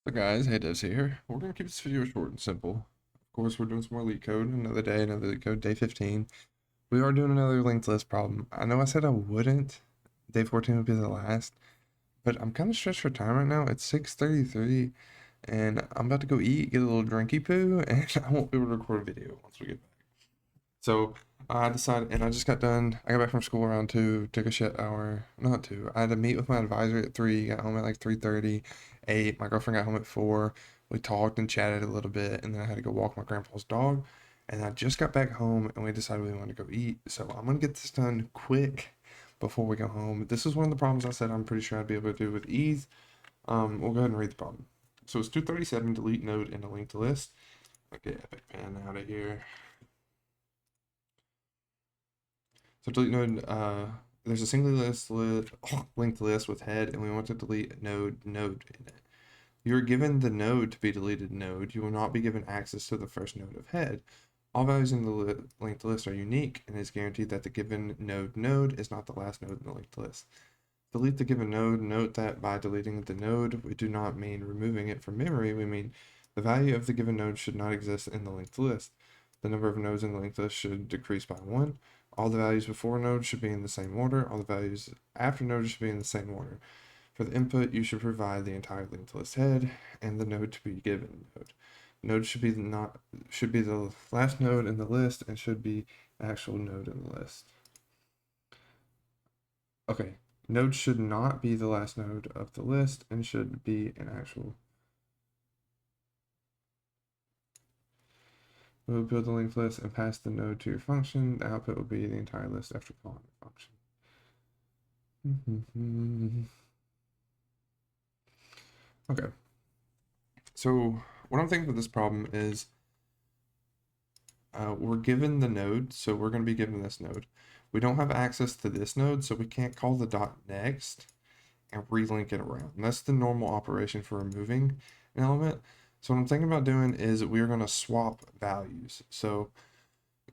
So guys, hey Devs here. We're gonna keep this video short and simple. Of course, we're doing some more LeetCode, another day, another LeetCode, day 15. We are doing another linked list problem. I know I said I wouldn't. Day 14 would be the last, but I'm kind of stressed for time right now. It's 6:33, and I'm about to go eat, get a little drinky poo, and I won't be able to record a video once we get back. So I decided, and I just got done. I got back from school around 2, took a shit hour, not 2. I had to meet with my advisor at 3, got home at like 3:30, 8. My girlfriend got home at 4. We talked and chatted a little bit, and then I had to go walk my grandpa's dog. And I just got back home, and we decided we wanted to go eat. So I'm gonna get this done quick before we go home. This is one of the problems I said I'm pretty sure I'd be able to do with ease. We'll go ahead and read the problem. So it's 237, delete node and a linked list. Okay, Epic Pen out of here. So delete node, there's a single linked list with head, and we want to delete node in it. You are given the node to be deleted node. You will not be given access to the first node of head. All values in the linked list are unique, and it is guaranteed that the given node is not the last node in the linked list. Delete the given node. Note that by deleting the node, we do not mean removing it from memory. We mean the value of the given node should not exist in the linked list. The number of nodes in the linked list should decrease by 1. All the values before node should be in the same order. All the values after node should be in the same order. For the input, you should provide the entire linked list head and the node to be given node. Node should be the last node in the list and should be the actual node in the list. Okay, node should not be the last node of the list and should be an actual. We'll build the linked list and pass the node to your function. The output will be the entire list after calling the function. Okay. So what I'm thinking with this problem is we're given the node, so we're going to be given this node. We don't have access to this node, so we can't call the dot next and relink it around. And that's the normal operation for removing an element. So what I'm thinking about doing is we're going to swap values. So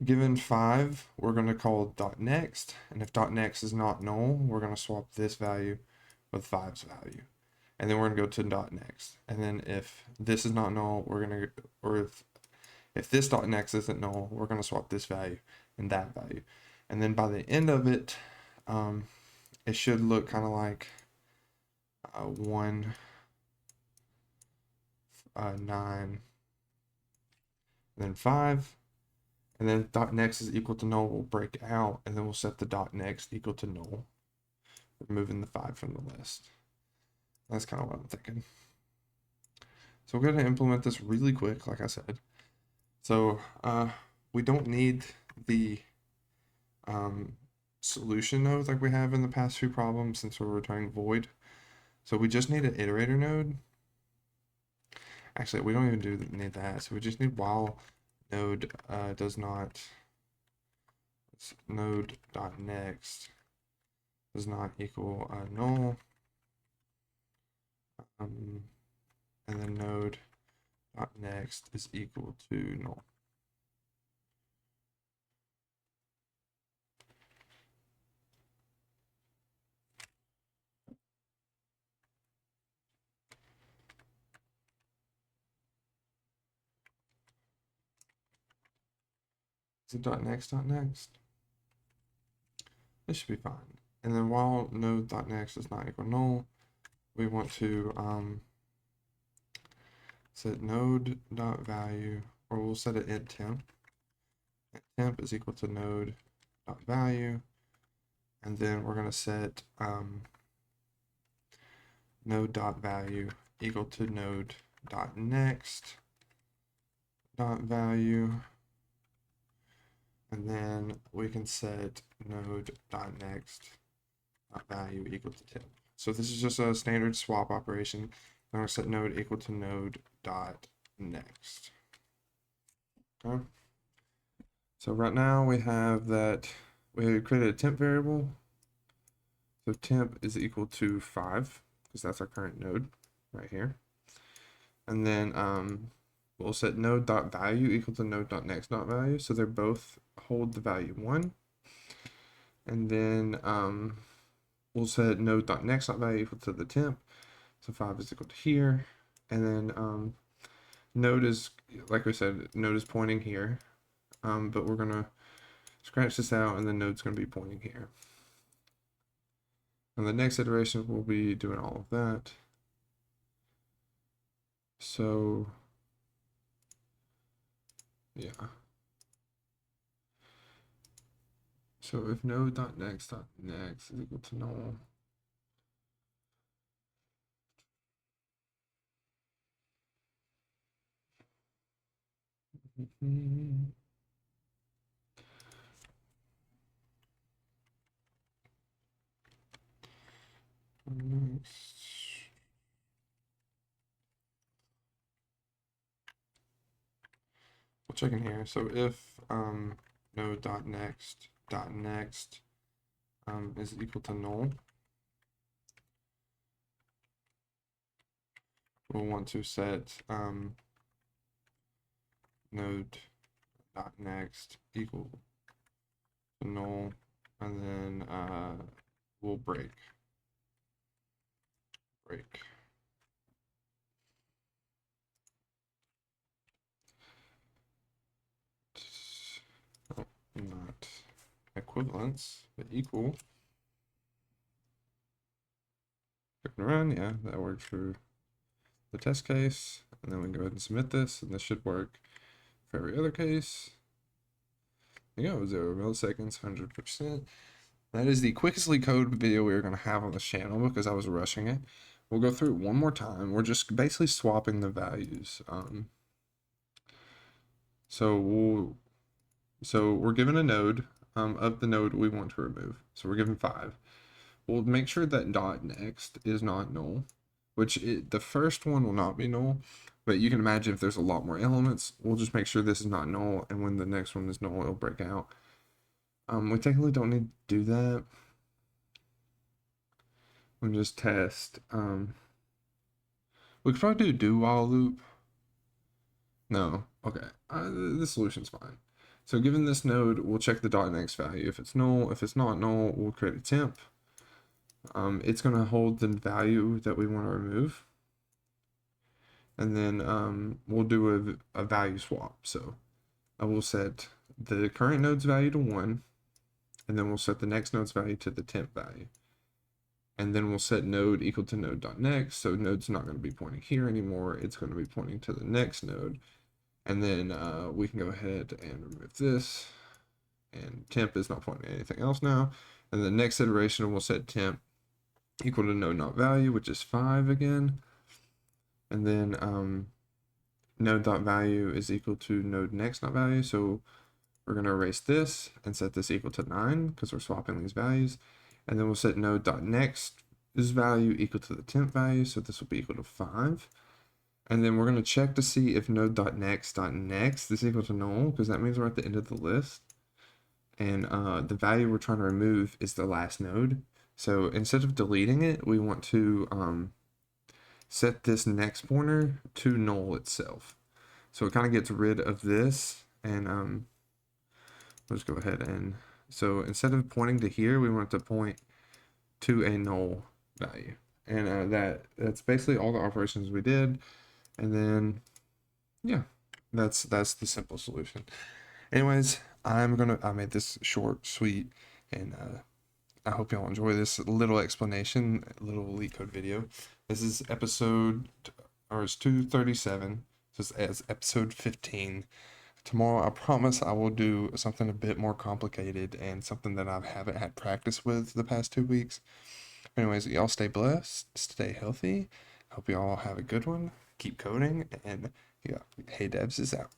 given 5, we're going to call dot next, and if dot next is not null, we're going to swap this value with 5's value. And then we're going to go to dot next. And then if this is not null, we're going to, or if this dot next isn't null, we're going to swap this value and that value. And then by the end of it, it should look kind of like 1, 9, then 5. And then dot next is equal to null will break out, and then we'll set the dot next equal to null, removing the 5 from the list. That's kind of what I'm thinking. So we're going to implement this really quick, like I said. So we don't need the solution node like we have in the past few problems since we're returning void. So we just need an iterator node. Actually, we don't even need that. So we just need while node does not, node dot next does not equal null. And then node dot next is equal to null. Is it dot next dot next? This should be fine. And then while node dot next does not equal null, we want to set node dot value, or we'll set it int temp. Int temp is equal to node dot value, and then we're going to set node dot value equal to node dot next dot value, and then we can set node dot next dot value equal to temp. So this is just a standard swap operation. I'm going to set node equal to node dot next. Okay. So right now we have that we created a temp variable. So temp is equal to 5 because that's our current node right here. And then we'll set node dot value equal to node dot next dot value. So they're both hold the value 1. And then we'll set node dot next dot value equal to the temp. So 5 is equal to here. And then node is, like we said, node is pointing here. But we're gonna scratch this out, and then node's gonna be pointing here. And the next iteration we'll be doing all of that. So yeah. So if node.next is equal to null, next. We'll check in here. So if node.next is equal to null, we'll want to set node.next equal to null, and then we'll break. Oh, not equivalence, but equal. Click and run, yeah, that works for the test case. And then we can go ahead and submit this, and this should work for every other case. There you go, 0 milliseconds, 100%. That is the quickest LeetCode video we are going to have on this channel because I was rushing it. We'll go through it one more time. We're just basically swapping the values. So we're given a node of the node we want to remove. So we're given 5. We'll make sure that .next is not null, which the first one will not be null, but you can imagine if there's a lot more elements, we'll just make sure this is not null, and when the next one is null, it'll break out. We technically don't need to do that. We'll just test. We could probably do while loop. No, okay. The solution's fine. So given this node, we'll check the .next value. If it's null, if it's not null, we'll create a temp. It's going to hold the value that we want to remove. And then we'll do a value swap. So I will set the current node's value to 1, and then we'll set the next node's value to the temp value. And then we'll set node equal to node.next. So node's not going to be pointing here anymore. It's going to be pointing to the next node. And then we can go ahead and remove this. And temp is not pointing to anything else now. And the next iteration we'll set temp equal to node.value, which is 5 again. And then node.value is equal to node.next.value. So we're going to erase this and set this equal to 9 because we're swapping these values. And then we'll set node.next value equal to the temp value. So this will be equal to 5. And then we're going to check to see if node.next is equal to null, because that means we're at the end of the list. And the value we're trying to remove is the last node. So instead of deleting it, we want to set this next pointer to null itself. So it kind of gets rid of this. And let's go ahead and, so instead of pointing to here, we want to point to a null value. And that's basically all the operations we did. And then, yeah, that's the simple solution. Anyways, I made this short, sweet, and I hope y'all enjoy this little explanation, little LeetCode video. This is episode, or it's 237. This is episode 15. Tomorrow, I promise I will do something a bit more complicated and something that I haven't had practice with the past 2 weeks. Anyways, y'all stay blessed, stay healthy. Hope y'all have a good one. Keep coding, and yeah, Hey Devs is out.